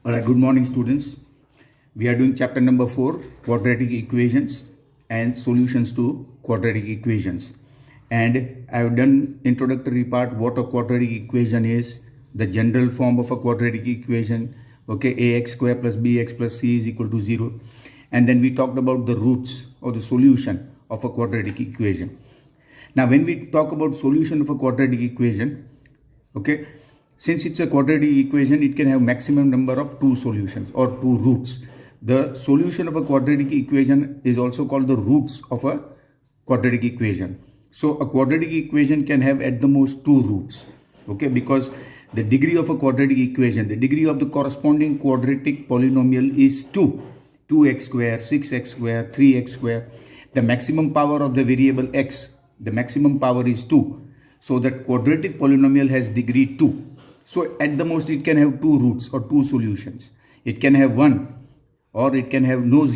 All right, good morning, students. We are doing chapter number 4, quadratic equations and solutions to quadratic equations. And I have done introductory part, what a quadratic equation is, the general form of a quadratic equation, okay, ax square plus bx plus c is equal to 0. And then we talked about the roots or the solution of a quadratic equation. Now, when we talk about solution of a quadratic equation, okay, since it's a quadratic equation, it can have maximum number of 2 solutions or 2 roots. The solution of a quadratic equation is also called the roots of a quadratic equation. So a quadratic equation can have at the most 2 roots, okay, because the degree of a quadratic equation, the degree of the corresponding quadratic polynomial is 2. 2x square, 6x square, 3x square. The maximum power of the variable x, the maximum power is 2. So that quadratic polynomial has degree 2. So at the most it can have 2 roots or 2 solutions. It can have 1 or it can have no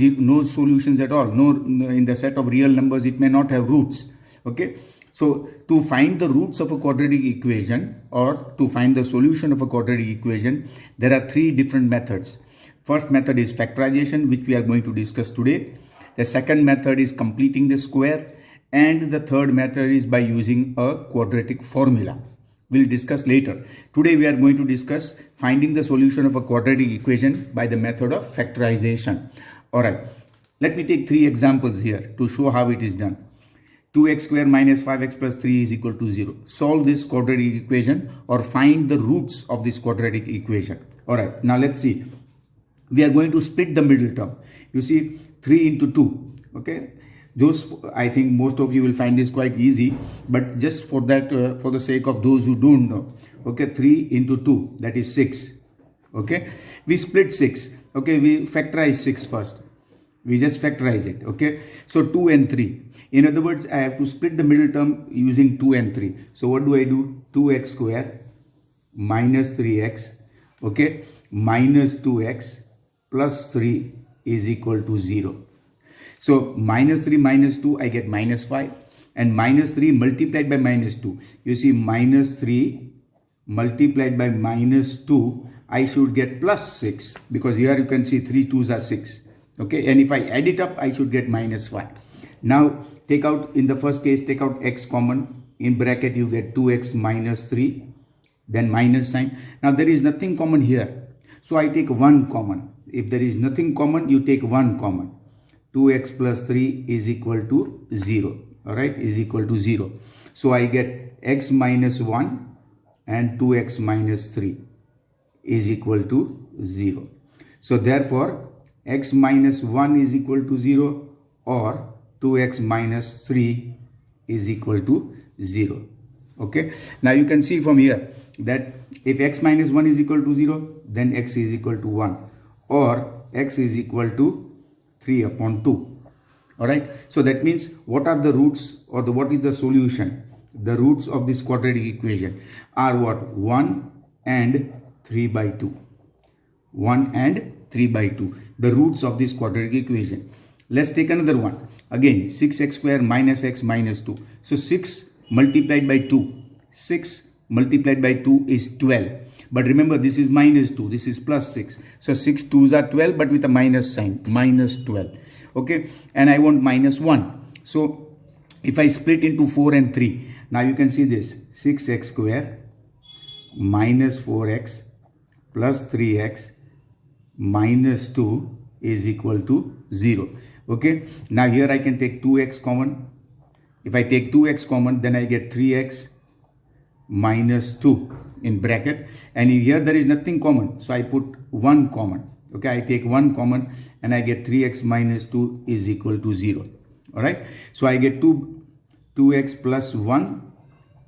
solutions at all. No, in the set of real numbers it may not have roots. Okay. So to find the roots of a quadratic equation or to find the solution of a quadratic equation, there are 3 different methods. First method is factorization, which we are going to discuss today. The second method is completing the square. And the third method is by using a quadratic formula. We'll discuss later. Today we are going to discuss finding the solution of a quadratic equation by the method of factorization. Alright, let me take 3 examples here to show how it is done. 2x square minus 5x plus 3 is equal to 0. Solve this quadratic equation or find the roots of this quadratic equation. Alright, now let's see. We are going to split the middle term. You see 3 into 2. Okay. Those, I think most of you will find this quite easy, but just for that, for the sake of those who don't know, okay, 3 into 2, that is 6, okay, we split 6, okay, we factorize 6 first, we just factorize it, okay, so 2 and 3, in other words, I have to split the middle term using 2 and 3, so what do I do, 2x square minus 3x, okay, minus 2x plus 3 is equal to 0. So minus 3 minus 2, I get minus 5, and minus 3 multiplied by minus 2. You see minus 3 multiplied by minus 2, I should get plus 6, because here you can see 3 2s are 6. Okay, and if I add it up, I should get minus 5. Now take out, in the first case, take out x common. In bracket you get 2x minus 3, then minus sign. Now there is nothing common here, so I take 1 common. If there is nothing common, you take 1 common. 2x plus 3 is equal to 0, alright, is equal to 0. So I get x minus 1 and 2x minus 3 is equal to 0. So therefore, x minus 1 is equal to 0 or 2x minus 3 is equal to 0. Okay. Now you can see from here that if x minus 1 is equal to 0, then x is equal to 1 or x is equal to 3 upon 2. Alright, so that means what are the roots or what is the solution? The roots of this quadratic equation are what? 1 and 3 by 2. 1 and 3 by 2. The roots of this quadratic equation. Let's take another one. Again, 6x square minus x minus 2. So 6 multiplied by 2. 6 multiplied by 2 is 12. But remember, this is minus 2, this is plus 6. So 6 2s are 12, but with a minus sign, minus 12. Okay, and I want minus 1. So if I split into 4 and 3, now you can see this, 6x square minus 4x plus 3x minus 2 is equal to 0. Okay, now here I can take 2x common. If I take 2x common, then I get 3x minus 2 in bracket, and here there is nothing common, so I put 1 common. Okay, I take 1 common and I get 3x minus 2 is equal to 0. Alright, so I get 2x plus 1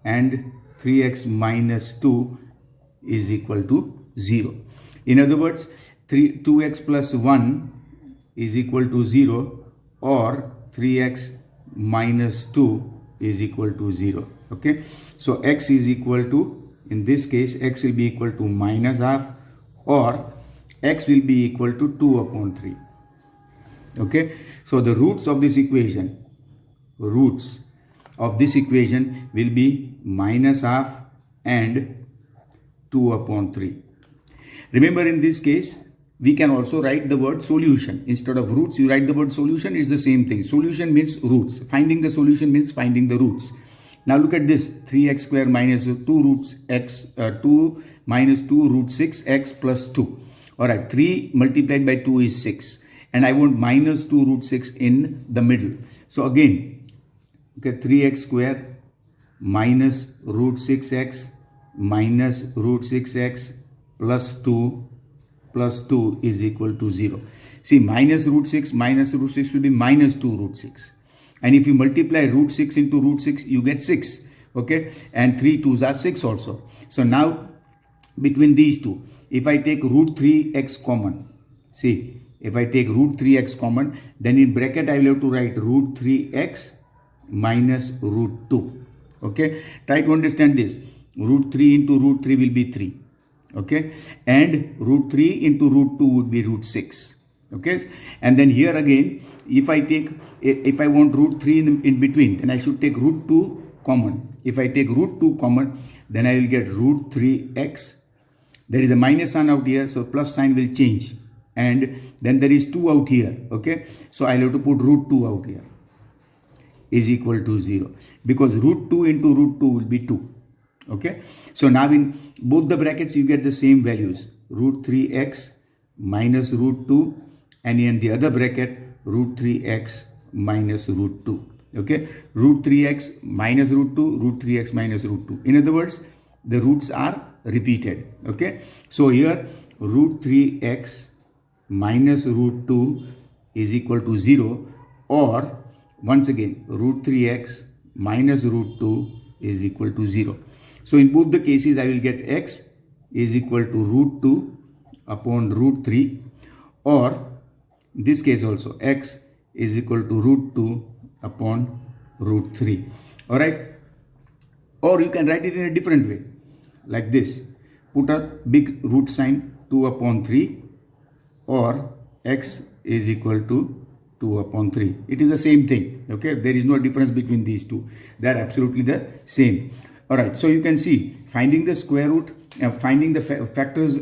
and 3x minus 2 is equal to 0. In other words, 2x plus 1 is equal to 0 or 3x minus 2 is equal to 0. Okay, so x is equal to, in this case, x will be equal to minus half or x will be equal to 2 upon 3. Okay, so the roots of this equation, will be minus half and 2 upon 3. Remember, in this case, we can also write the word solution. Instead of roots, you write the word solution. It's the same thing. Solution means roots. Finding the solution means finding the roots. Now look at this. 3x square minus 2 roots x, 2 minus 2 root 6x plus 2. Alright, 3 multiplied by 2 is 6. And I want minus 2 root 6 in the middle. So again, okay, 3x square minus root 6x minus root 6x plus 2 is equal to 0. See, minus root 6 will be minus 2 root 6. And if you multiply root 6 into root 6, you get 6. Okay, and 3 2s are 6 also. So now between these two, if I take root 3x common, see, if I take root 3x common, then in bracket I will have to write root 3x minus root 2. Okay, try to understand this. Root 3 into root 3 will be 3. Okay, and root 3 into root 2 would be root 6. Okay, and then here again, if I want root 3 in between, then I should take root 2 common. If I take root 2 common, then I will get root 3x. There is a minus sign out here, so plus sign will change. And then there is 2 out here. Okay, so I'll have to put root 2 out here is equal to 0, because root 2 into root 2 will be 2. Okay, so now in both the brackets you get the same values, root 3x minus root 2, and in the other bracket root 3x minus root 2. Okay, root 3x minus root 2, root 3x minus root 2. In other words, the roots are repeated. Okay, so here root 3x minus root 2 is equal to 0, or once again root 3x minus root 2 is equal to 0. So in both the cases I will get x is equal to root 2 upon root 3, or in this case also x is equal to root 2 upon root 3. Alright, or you can write it in a different way like this. Put a big root sign 2 upon 3, or x is equal to 2 upon 3. It is the same thing. Okay, there is no difference between these two. They are absolutely the same. Alright, so you can see finding the square root, finding the factors,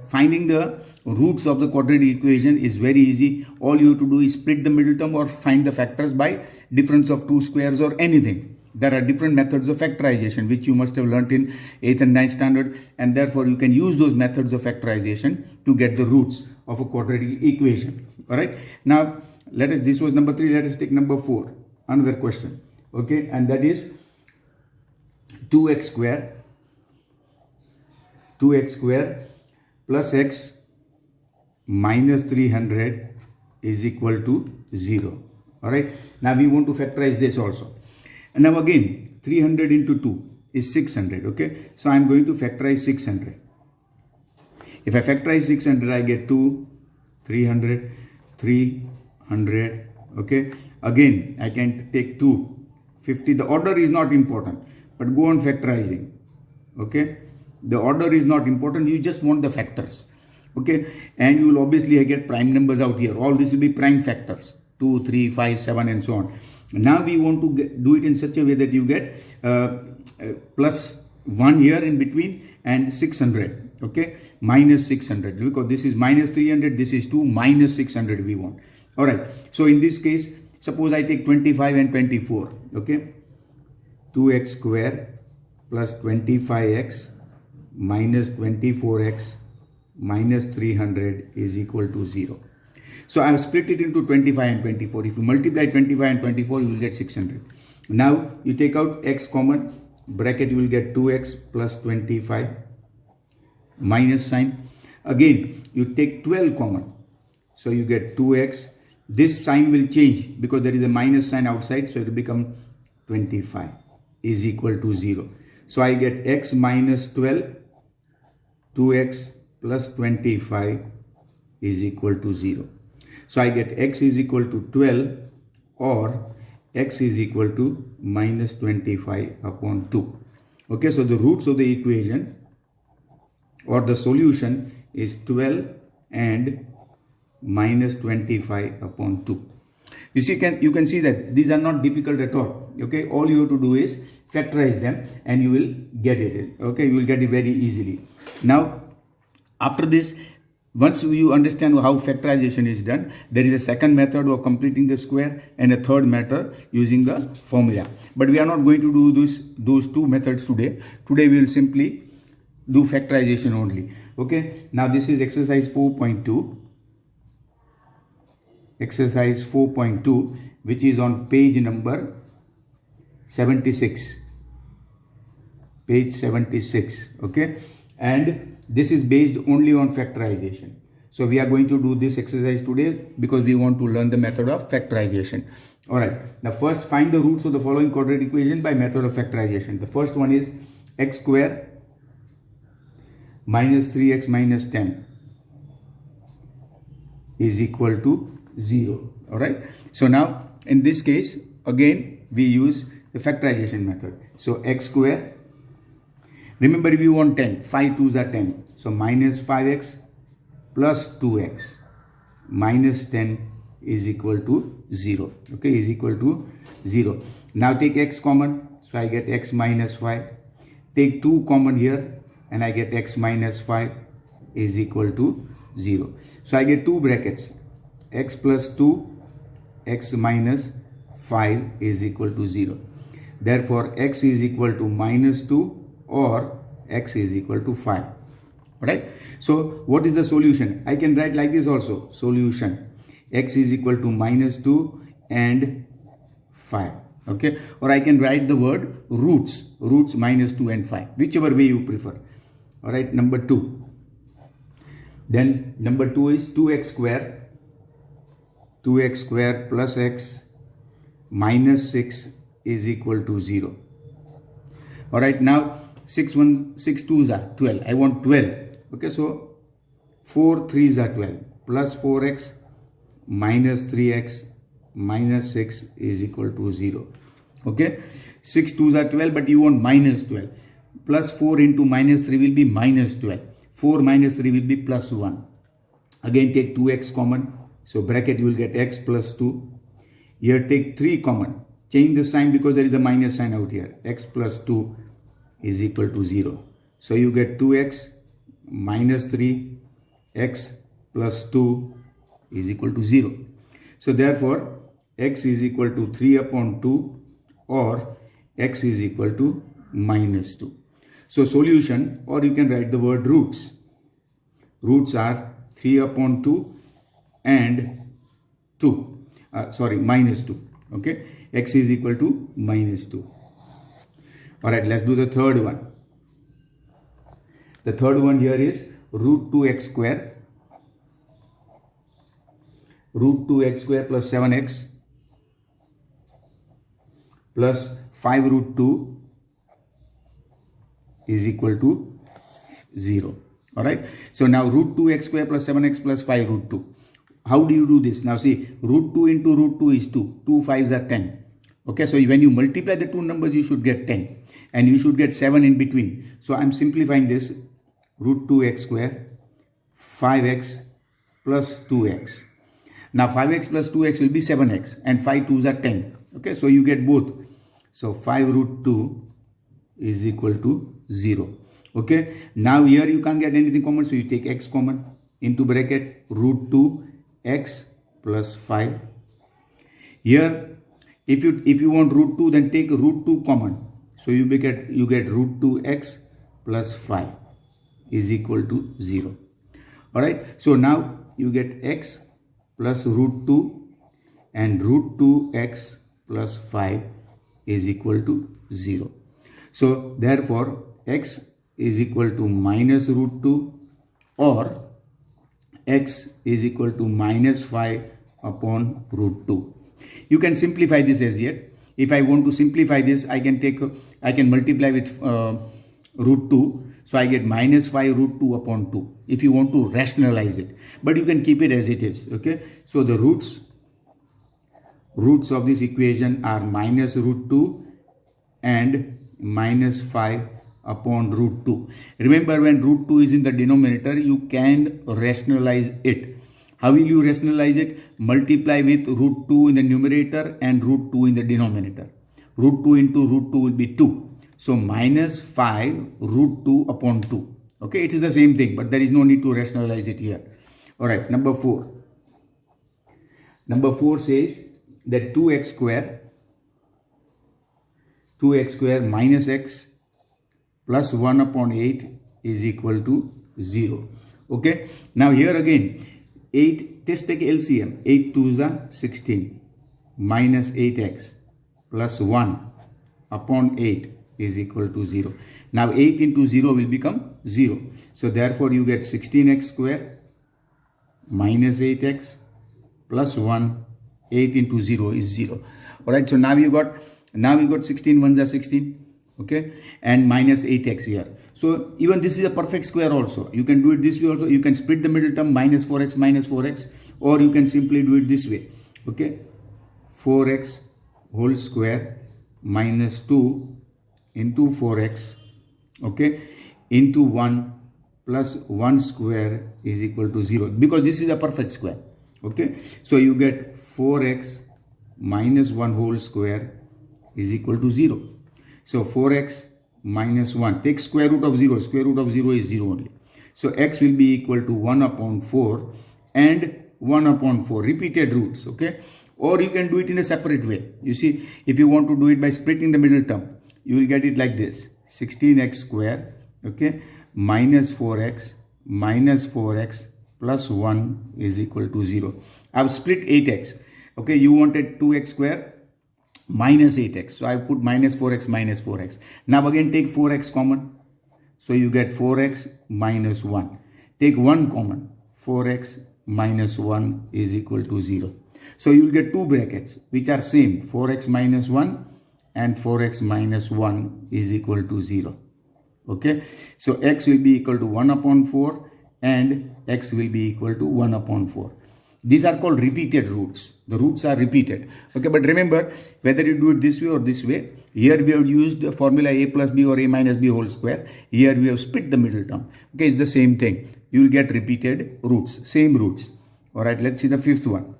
finding the roots of the quadratic equation is very easy. All you have to do is split the middle term or find the factors by difference of two squares or anything. There are different methods of factorization which you must have learnt in 8th and 9th standard, and therefore you can use those methods of factorization to get the roots of a quadratic equation. Alright, now this was number 3, let us take number 4, another question. Okay, and that is 2x square plus x minus 300 is equal to 0. Alright, now we want to factorize this also. And now again 300 into 2 is 600. Okay, so I am going to factorize 600. If I factorize 600, I get 2, 300, 300. Okay, again I can take 2, 50. The order is not important, but go on factorizing. Okay, the order is not important, you just want the factors. Okay, and you will obviously get prime numbers out here. All this will be prime factors, 2, 3, 5, 7 and so on. Now we want to do it in such a way that you get plus 1 here in between and 600. Okay, minus 600, because this is minus 300, this is 2, minus 600 we want. Alright, so in this case, suppose I take 25 and 24. Okay, 2x square plus 25x minus 24x minus 300 is equal to 0. So I have split it into 25 and 24. If you multiply 25 and 24, you will get 600. Now you take out x common, bracket you will get 2x plus 25 minus sign. Again you take 12 common, so you get 2x. This sign will change because there is a minus sign outside, so it will become 25 is equal to 0. So I get x minus 12, 2x plus 25 is equal to 0. So I get x is equal to 12, or x is equal to minus 25 upon 2. Okay, so the roots of the equation or the solution is 12 and minus 25 upon 2. You see, you can see that these are not difficult at all. Okay, all you have to do is factorize them and you will get it. Okay, you will get it very easily. Now after this, Once you understand how factorization is done, there is a second method of completing the square and a third method using the formula. But we are not going to do those two methods today. Today we will simply do factorization only. Okay. Now this is exercise 4.2. Exercise 4.2, which is on page number 76. Page 76. Okay. And this is based only on factorization. So we are going to do this exercise today because we want to learn the method of factorization. Alright, now first find the roots of the following quadratic equation by method of factorization. The first one is x square minus 3x minus 10 is equal to 0. Alright, so now in this case again we use the factorization method. So x square, remember we want 10, 5 2s are 10. So minus 5x plus 2x minus 10 is equal to 0. Okay, is equal to 0. Now take x common. So I get x minus 5. Take 2 common here and I get x minus 5 is equal to 0. So I get two brackets. X plus 2, x minus 5 is equal to 0. Therefore, x is equal to minus 2 or x is equal to 5. Alright. So what is the solution? I can write like this also. Solution. X is equal to minus 2 and 5. Okay. Or I can write the word roots. Roots minus 2 and 5. Whichever way you prefer. Alright. Number 2. Then number 2 is 2x square. 2x square plus x minus 6 is equal to 0. Alright. Now 6 2s are 12. I want 12. Okay, so 4 3s are 12 plus 4x minus 3x minus 6 is equal to 0. Okay, 6 2s are 12, but you want minus 12. Plus 4 into minus 3 will be minus 12. 4 minus 3 will be plus 1. Again take 2x common. So bracket you will get x plus 2. Here take 3 common. Change the sign because there is a minus sign out here. X plus 2 is equal to 0. So you get 2x minus 3, x plus 2 is equal to 0. So therefore, x is equal to 3 upon 2 or x is equal to minus 2. So solution, or you can write the word roots. Roots are 3 upon 2 and 2. Minus 2. Okay, x is equal to minus 2. Alright, let's do the third one. The third one here is root 2x square. Root 2x square plus 7x plus 5 root 2 is equal to 0. Alright. So now root 2x square plus 7x plus 5 root 2. How do you do this? Now see, root 2 into root 2 is 2. 2 5s are 10. Okay, so when you multiply the two numbers, you should get 10. And you should get 7 in between. So I'm simplifying this. Root 2x square, 5x plus 2x. Now 5x plus 2x will be 7x and 5 2s are 10. Okay, so you get both. So 5 root 2 is equal to 0. Okay, now here you can't get anything common, so you take x common into bracket root 2 x plus 5. Here, if you want root 2, then take root 2 common. So you get root 2x plus 5 is equal to 0. Alright, so now you get x plus root 2 and root 2x plus 5 is equal to 0. So therefore x is equal to minus root 2 or x is equal to minus 5 upon root 2. You can simplify this as yet. If I want to simplify this, I can multiply with root 2. So I get minus 5 root 2 upon 2 if you want to rationalize it. But you can keep it as it is. Okay. So the roots of this equation are minus root 2 and minus 5 upon root 2. Remember, when root 2 is in the denominator, you can rationalize it. How will you rationalize it? Multiply with root 2 in the numerator and root 2 in the denominator. Root 2 into root 2 will be 2. So minus 5 root 2 upon 2. Okay, it is the same thing, but there is no need to rationalize it here. All right, number 4. Number 4 says that 2x square minus x plus 1 upon 8 is equal to 0. Okay, now here again 8, just take LCM. 8 2s are 16 minus 8x plus 1 upon 8 is equal to 0. Now 8 into 0 will become 0. So therefore you get 16x square minus 8x plus 1. 8 into 0 is 0. Alright, so now you got 16 ones are 16. Okay, and minus 8x here. So even this is a perfect square also. You can do it this way also. You can split the middle term minus 4x, or you can simply do it this way. Okay, 4x whole square minus 2 into 4x, okay, into 1 plus 1 square is equal to 0, because this is a perfect square. Okay, so you get 4x minus 1 whole square is equal to 0. So 4x minus 1, take square root of 0. Square root of 0 is 0 only. So x will be equal to 1 upon 4 and 1 upon 4, repeated roots. Okay, or you can do it in a separate way. You see, if you want to do it by splitting the middle term, you will get it like this: 16x square, okay, minus 4x plus 1 is equal to 0. I have split 8x. Okay, you wanted 2x square minus 8x. So I put minus 4x. Now again take 4x common. So you get 4x minus 1. Take 1 common. 4x minus 1 is equal to 0. So you will get two brackets which are same. 4x minus 1 and 4x minus 1 is equal to 0. Okay. So x will be equal to 1 upon 4 and x will be equal to 1 upon 4. These are called repeated roots. The roots are repeated. Okay, but remember, whether you do it this way or this way, here we have used the formula a plus b or a minus b whole square. Here we have split the middle term. Okay, it's the same thing. You will get repeated roots, same roots. All right, let's see the fifth one.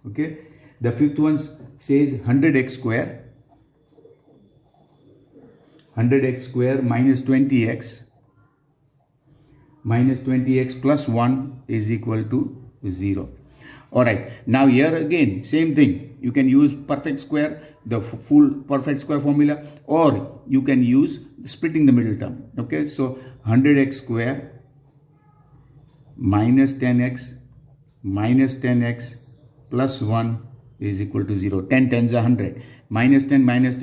Okay, the fifth one says 100x square minus 20x plus 1 is equal to 0. Alright, now here again same thing. You can use perfect square, the full perfect square formula, or you can use splitting the middle term. Okay, so 100x square minus 10x plus 1 is equal to 0. 10 tens are 100. Minus 10 minus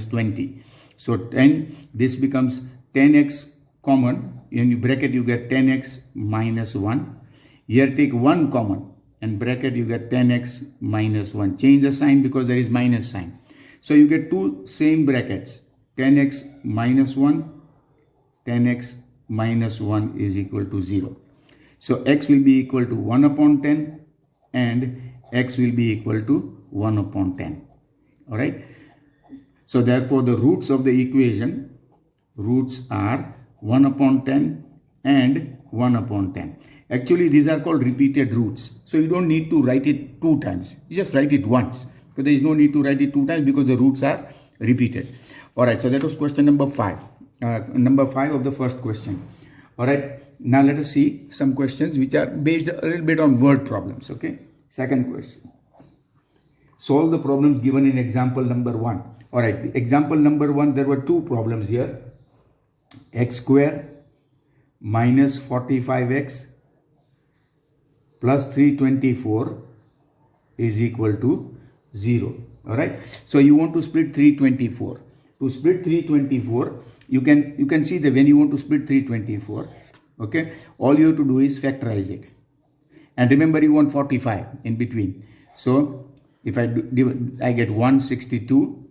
20. So 10, this becomes 10x common. In bracket you get 10x minus 1. Here take 1 common. And bracket you get 10x minus 1. Change the sign because there is minus sign. So you get two same brackets. 10x minus 1. 10x minus 1 is equal to 0. So x will be equal to 1 upon 10 and x will be equal to 1 upon 10. Alright. So therefore the roots of the equation, roots are 1 upon 10 and 1 upon 10. Actually, these are called repeated roots. So you don't need to write it 2 times. You just write it once. So there is no need to write it 2 times because the roots are repeated. Alright, so that was question number 5. Number 5 of the first question. Alright, now let us see some questions which are based a little bit on word problems. Okay, second question. Solve the problems given in example number 1. Alright, example number 1, there were 2 problems here. X square minus 45x plus 324 is equal to 0. Alright, so you want to split 324. To split 324, you can see that when you want to split 324, okay, all you have to do is factorize it. And remember, you want 45 in between. So if I get 162,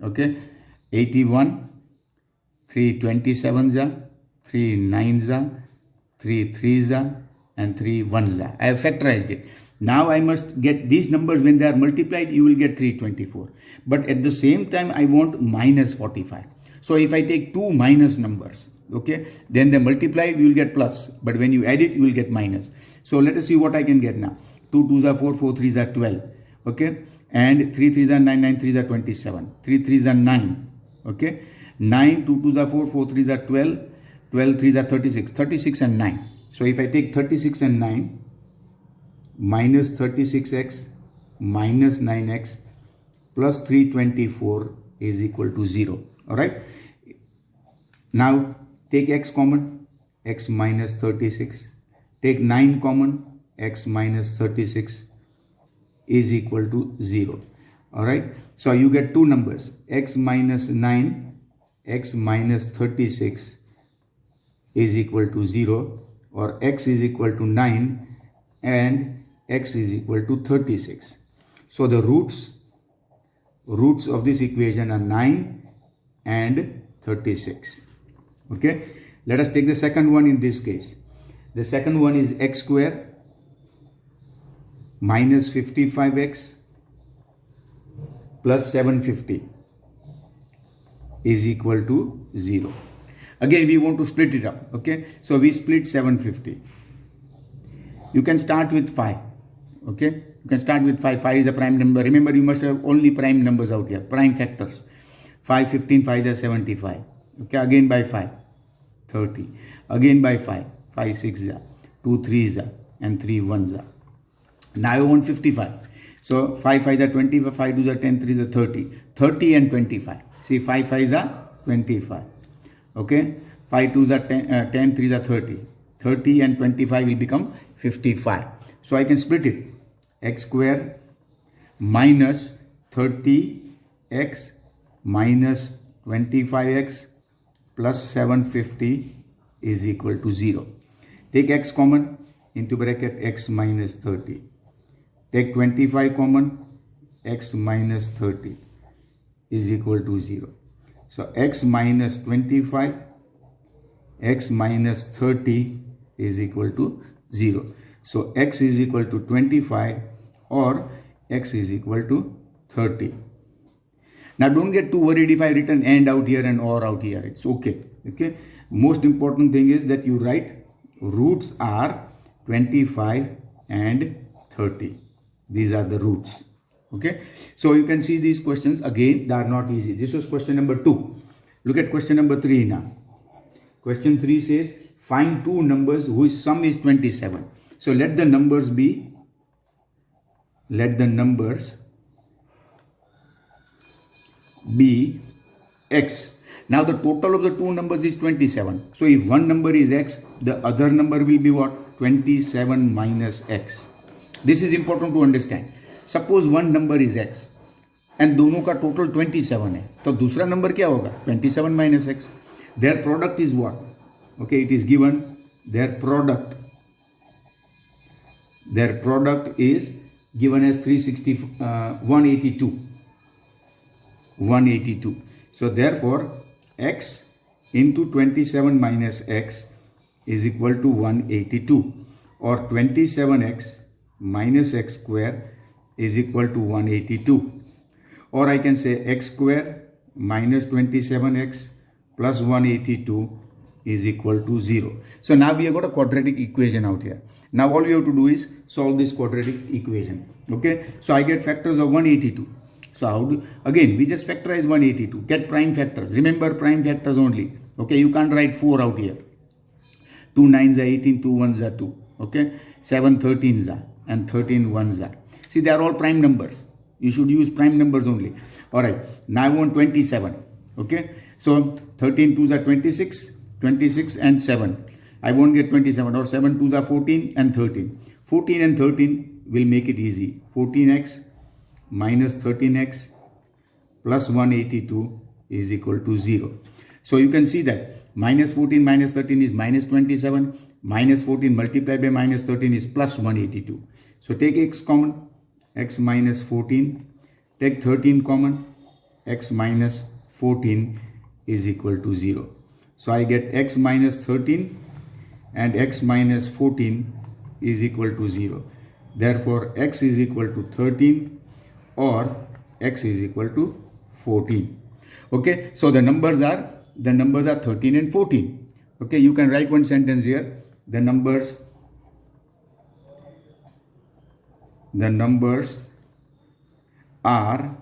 okay, 81, 3 27s, 3 9s, 3 3s, and 3 1s. I have factorized it. Now I must get these numbers. When they are multiplied, you will get 324. But at the same time, I want minus 45. So if I take 2 minus numbers, okay, then they multiply, you will get plus. But when you add it, you will get minus. So let us see what I can get now. 2 2s are 4, 4 3s are 12. Okay, and 3 3s are 9, 9 3s are 27. 3 3s are 9. Okay, 9, 2 2s are 4, 4 3s are 12. 12 3s are 36. 36 and 9. So if I take 36 and 9, minus 36x minus 9x plus 324 is equal to 0. All right. Now take x common, x minus 36. Take 9 common, x minus 36 is equal to 0. All right. So you get two numbers, x minus 9, x minus 36 is equal to 0, or x is equal to 9 and x is equal to 36. So the roots of this equation are 9 and 36. Okay. Let us take the second one in this case. The second one is x square minus 55x plus 750 is equal to 0. Again, we want to split it up. Okay. So we split 750. You can start with 5. Okay. You can start with 5. 5 is a prime number. Remember, you must have only prime numbers out here, prime factors. 5, 15, 5 is 75. Okay. Again by 5, 30. Again by 5, 5, 6 is 2, 3 is and 3, 1 is. Now I want 55. So 5, 5 is 25, 5, 2 is 10, 3 is 30. 30 and 25. See, 5, 5 is 25. Okay. 5, 2 is 10, 3 is 30. 30 and 25 will become 55. So I can split it. X square minus 30x minus 25x plus 750 is equal to 0. Take x common, into bracket x minus 30. Take 25 common, x minus 30 is equal to 0. So x minus 25, x minus 30 is equal to 0. So x is equal to 25 or x is equal to 30. Now don't get too worried if I written and out here and or out here. It's okay. Okay. Most important thing is that you write roots are 25 and 30. These are the roots. Okay. So you can see these questions again, they are not easy. This was question number 2. Look at question number 3 now. Question 3 says find two numbers whose sum is 27. So let the numbers be x. Now the total of the two numbers is 27. So if one number is x, the other number will be what? 27 minus x. This is important to understand. Suppose one number is x and दोनों का total 27 है, तो दूसरा number क्या होगा? 27 minus x. Their product is what? Okay, it is given their product is given as 182. So therefore x into 27 minus x is equal to 182, or 27x minus x square is equal to 182, or I can say x square minus 27x plus 182 is equal to 0. So now we have got a quadratic equation out here. Now all we have to do is solve this quadratic equation. Okay. So I get factors of 182. So how do, again, we just factorize 182. Get prime factors. Remember prime factors only. Okay. You can't write 4 out here. 2 9s are 18, 2 1s are 2. Okay. 7 13s are and 13 1s are. See, they are all prime numbers. You should use prime numbers only. Alright. Now I want 27. Okay. So 13 2s are 26 and 7. I won't get 27, or 7 2s are 14 and 13. 14 and 13 will make it easy. 14x minus 13x plus 182 is equal to 0. So you can see that minus 14 minus 13 is minus 27. Minus 14 multiplied by minus 13 is plus 182. So take x common, x minus 14. Take 13 common, x minus 14 is equal to 0. So I get x minus 13 and x minus 14 is equal to 0. Therefore, x is equal to 13 or x is equal to 14. Okay, so the numbers are 13 and 14. Okay, you can write one sentence here. The numbers are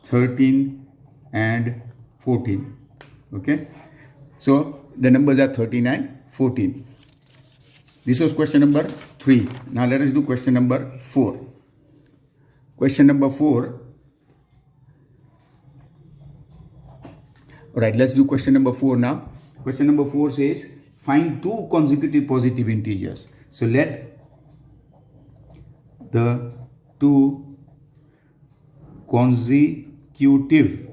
13 and 14. Okay, so the numbers are 13 and 14. This was question number 3. Now let us do question number 4. Question number 4. Alright, let's do question number 4 now. Question number 4 says, find two consecutive positive integers. So let the two consecutive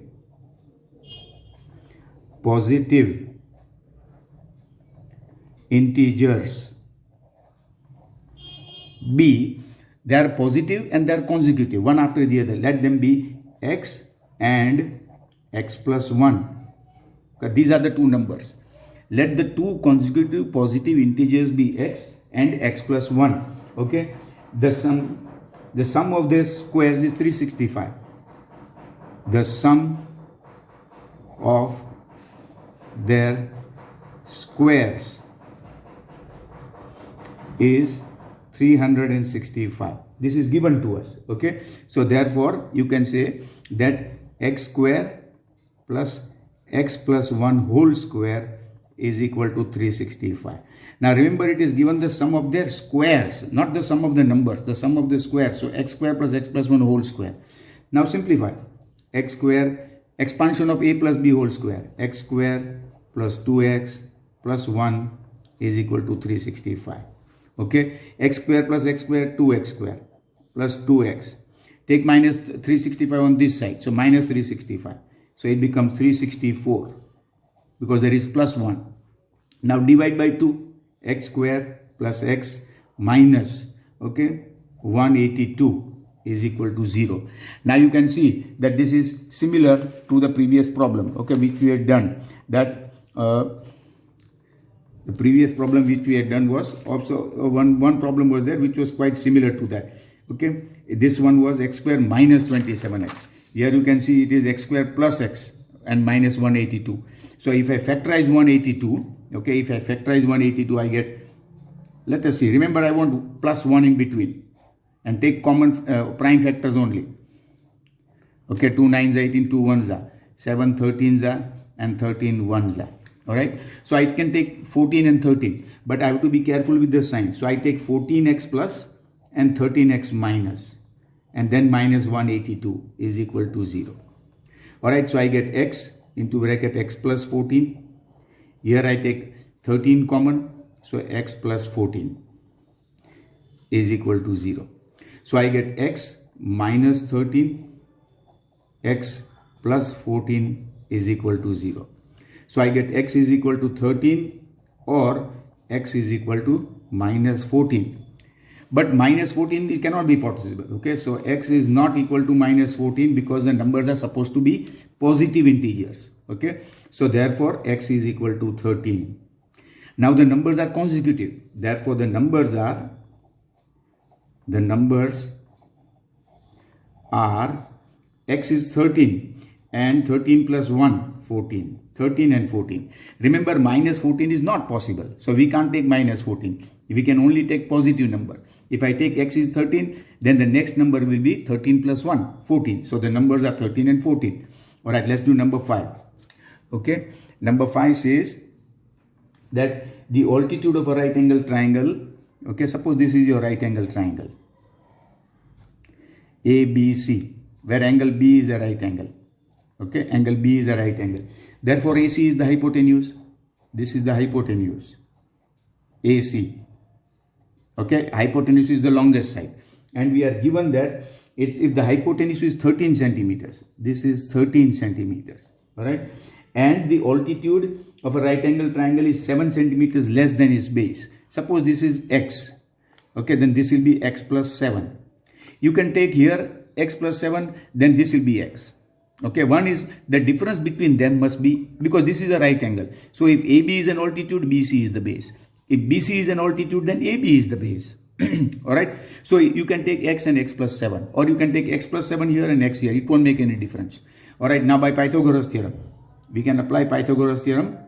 positive integers be, they are positive and they are consecutive, one after the other. Let them be x and x plus 1. These are the two numbers. Let the two consecutive positive integers be x and x plus 1. Okay. The sum of their squares is 365. The sum of their squares is 365. This is given to us. Okay. So therefore you can say that x square plus x plus 1 whole square is equal to 365. Now remember, it is given the sum of their squares, not the sum of the numbers, the sum of the squares. So x square plus x plus 1 whole square. Now simplify. X square, expansion of a plus b whole square. X square plus 2x plus 1 is equal to 365. Okay. X square plus x square, 2x square plus 2x. Take minus 365 on this side. So minus 365. So it becomes 364 because there is plus 1. Now divide by 2. X square plus x minus, okay, 182 is equal to 0. Now you can see that this is similar to the previous problem, okay, which we had done. That the previous problem which we had done was also one problem was there which was quite similar to that. Okay, this one was x square minus 27x. Here you can see it is x square plus x and minus 182. So if I factorize 182, okay, if I factorize 182, I get, let us see, remember I want plus 1 in between and take common prime factors only. Okay, 2 9s are 18, 2 1s are 7 13s are and 13 1s are. Alright, so I can take 14 and 13, but I have to be careful with the sign. So I take 14x plus and 13x minus, and then minus 182 is equal to 0. Alright, so I get x into bracket x plus 14. Here I take 13 common, so x plus 14 is equal to 0. So I get x minus 13, x plus 14 is equal to 0. So I get x is equal to 13 or x is equal to minus 14. But minus 14 it cannot be possible. Okay, so x is not equal to minus 14 because the numbers are supposed to be positive integers. Okay, so therefore x is equal to 13. Now the numbers are consecutive. Therefore the numbers are x is 13 and 13 plus 1 14. 13 and 14. Remember, minus 14 is not possible. So we can't take minus 14. We can only take positive number. If I take x is 13, then the next number will be 13 plus 1, 14. So the numbers are 13 and 14. Alright, let's do number 5. Okay, number 5 says that the altitude of a right angle triangle, okay, suppose this is your right angle triangle, ABC, where angle B is a right angle. Okay, angle B is a right angle. Therefore, AC is the hypotenuse. This is the hypotenuse. AC. Okay, hypotenuse is the longest side. And we are given that if the hypotenuse is 13 centimeters, this is 13 centimeters. Alright. And the altitude of a right angle triangle is 7 centimeters less than its base. Suppose this is x. Okay, then this will be x plus 7. You can take here x plus 7, then this will be x. Okay, one is the difference between them must be, because this is a right angle. So if AB is an altitude, BC is the base. If BC is an altitude, then AB is the base. Alright, so you can take x and x plus 7, or you can take x plus 7 here and x here. It won't make any difference. Alright, now by Pythagoras theorem, we can apply Pythagoras theorem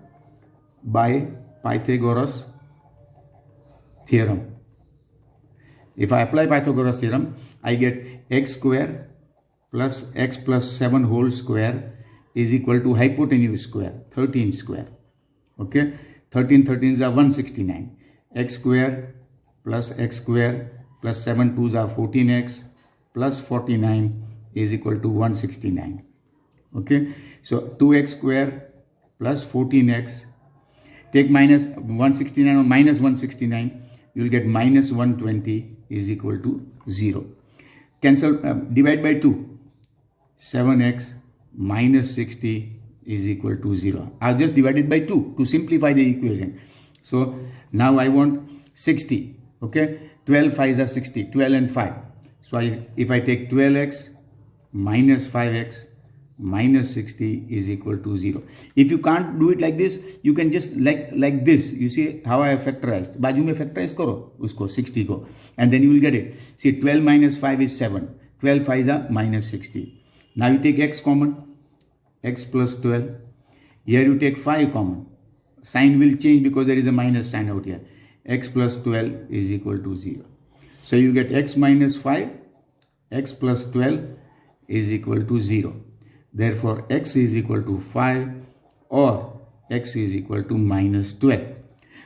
by Pythagoras theorem. If I apply Pythagoras theorem, I get x square plus x plus 7 whole square is equal to hypotenuse square, 13 square. Okay, 13 13s are 169. x square plus x square plus 7 2s are 14x plus 49 is equal to 169. Okay, so 2x square plus 14x, take minus 169 or minus 169, you will get minus 120 is equal to 0. Cancel, divide by 2, 7x minus 60 is equal to 0. I have just divided by 2 to simplify the equation. So now I want 60. Okay, 12 5s are 60, 12 and 5. So if I take 12x minus 5x minus 60 is equal to 0. If you can't do it like this, you can just like this. You see how I have factorized. बाजू में factorize करो उसको 60 को, and then you will get it. See, 12 minus 5 is 7. 12 5s are minus 60. Now you take x common, x plus 12. Here you take 5 common. Sign will change because there is a minus sign out here. X plus 12 is equal to 0. So you get x minus 5, x plus 12 is equal to 0. Therefore, x is equal to 5 or x is equal to minus 12.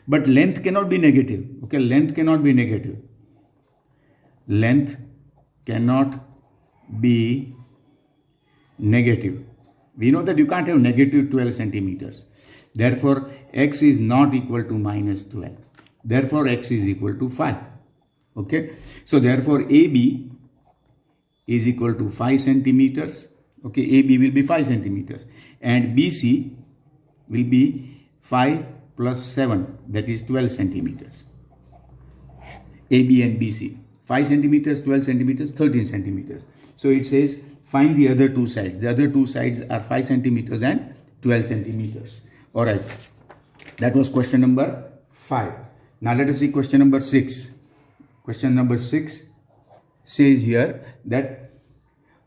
But length cannot be negative. Okay, length cannot be negative. Length cannot be negative. We know that you can't have negative 12 centimeters. Therefore, x is not equal to minus 12. Therefore, x is equal to 5. Okay, so therefore, AB is equal to 5 centimeters. Okay, AB will be 5 centimeters and BC will be 5 plus 7, that is 12 centimeters. AB and BC, 5 centimeters, 12 centimeters, 13 centimeters. So it says find the other two sides. The other two sides are 5 centimeters and 12 centimeters. All right, that was question number 5. Now let us see question number 6. Question number 6 says here that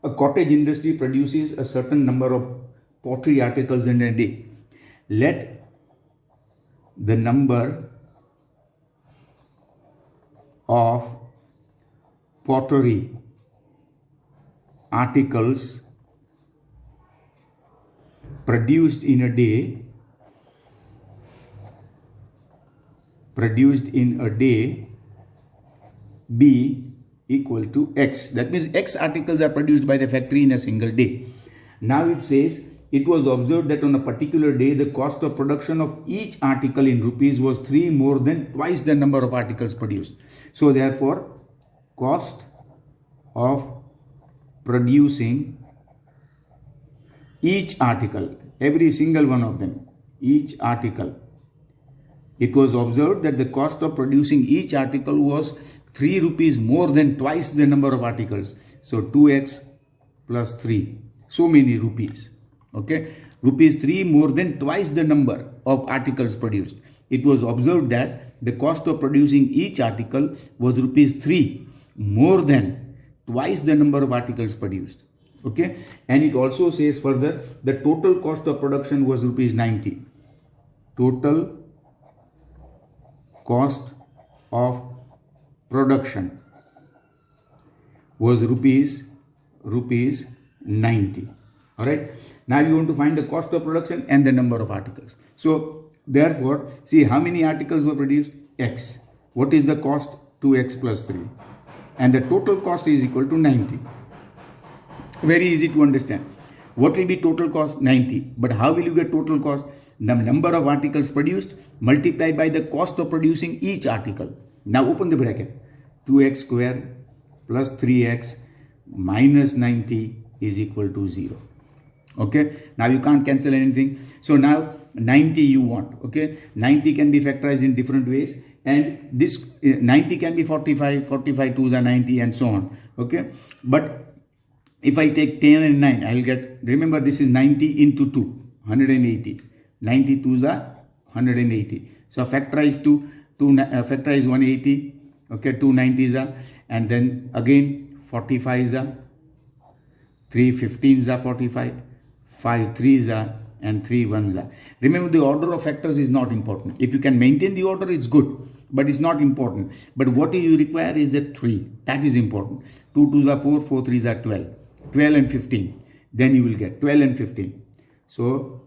a cottage industry produces a certain number of pottery articles in a day. Let the number of pottery articles produced in a day be equal to x. That means x articles are produced by the factory in a single day. Now it says it was observed that on a particular day the cost of production of each article in rupees was 3 more than twice the number of articles produced. So therefore, cost of producing each article, every single one of them, each article, it was observed that the cost of producing each article was 3 rupees more than twice the number of articles. So 2x plus 3, so many rupees. Okay, rupees 3 more than twice the number of articles produced. It was observed that the cost of producing each article was rupees 3 more than twice the number of articles produced. Okay, and it also says further the total cost of production was rupees 90. Total cost of production was rupees 90. All right, now you want to find the cost of production and the number of articles. So therefore, see how many articles were produced? X. What is the cost? 2x plus 3, and the total cost is equal to 90. Very easy to understand. What will be total cost? 90. But how will you get total cost? The number of articles produced multiplied by the cost of producing each article. Now open the bracket. 2x square plus 3x minus 90 is equal to 0. Okay. Now you can't cancel anything. So now 90 you want. Okay. 90 can be factorized in different ways. And this 90 can be 45, 45 2s are 90 and so on. Okay. But if I take 10 and 9, I will get, remember this is 90 into 2, 180. 90 2s are 180. So factorize factorize 180. Okay, 2 90s are, and then again 45s are, 3 15s are 45, 5 3s are, and 3 1s are. Remember, the order of factors is not important. If you can maintain the order, it's good, but it's not important. But what you require is the 3. That is important. 2 2s are 4, 4 3s are 12. 12 and 15. Then you will get 12 and 15. So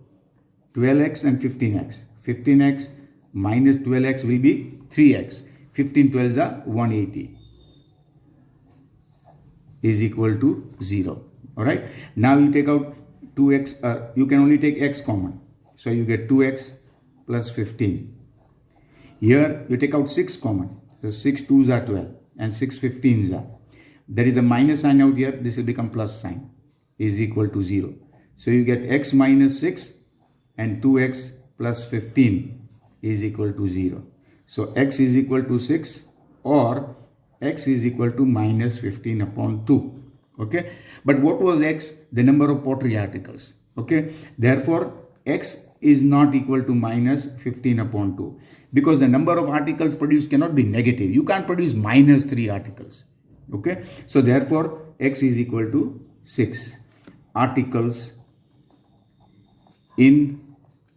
12x and 15x. 15x minus 12x will be 3x. 15 12s are 180 is equal to 0. Alright. Now you take out 2x, you can only take x common. So you get 2x plus 15. Here you take out 6 common. So 6 2s are 12 and 6 15s are. There is a minus sign out here. This will become plus sign is equal to 0. So you get x minus 6 and 2x plus 15 is equal to 0. So x is equal to 6 or x is equal to minus 15 upon 2. Okay. But what was x? The number of pottery articles. Okay. Therefore, x is not equal to minus 15 upon 2 because the number of articles produced cannot be negative. You can't produce minus 3 articles. Okay. So therefore, x is equal to 6 articles in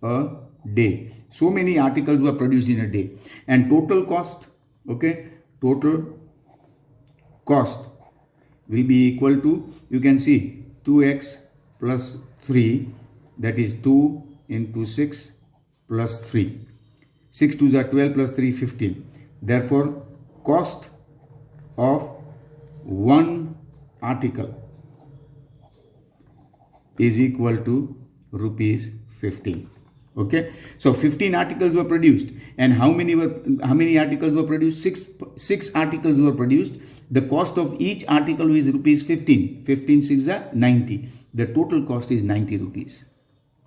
a day. So many articles were produced in a day. And total cost, okay, total cost will be equal to, you can see 2x plus 3, that is 2 into 6 plus 3. 6 2s are 12 plus 3 15. Therefore, cost of one article is equal to rupees 15. Okay, so 15 articles were produced, and how many articles were produced? Six articles were produced. The cost of each article is rupees 15. 15 6 are 90. The total cost is 90 rupees.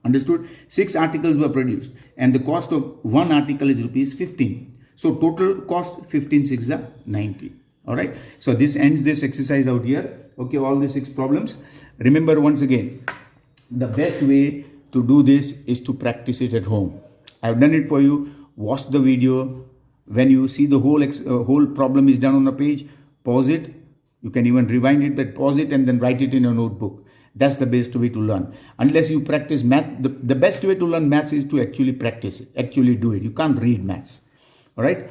Understood? 6 articles were produced, and the cost of one article is rupees 15. So total cost 15 6 are 90. All right. So this ends this exercise out here. Okay, all the 6 problems. Remember once again, the best way to do this is to practice it at home. I've done it for you. Watch the video. When you see the whole problem is done on a page, pause it. You can even rewind it, but pause it and then write it in a notebook. That's the best way to learn. Unless you practice math, the best way to learn maths is to actually practice it, actually do it. You can't read maths. All right.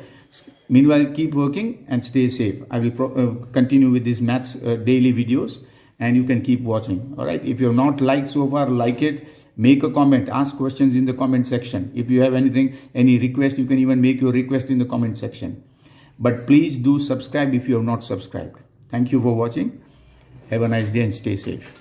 Meanwhile, keep working and stay safe. I will continue with these maths daily videos, and you can keep watching. All right. If you have not liked so far, like it. Make a comment, ask questions in the comment section. If you have any request, you can even make your request in the comment section. But please do subscribe if you have not subscribed. Thank you for watching. Have a nice day and stay safe.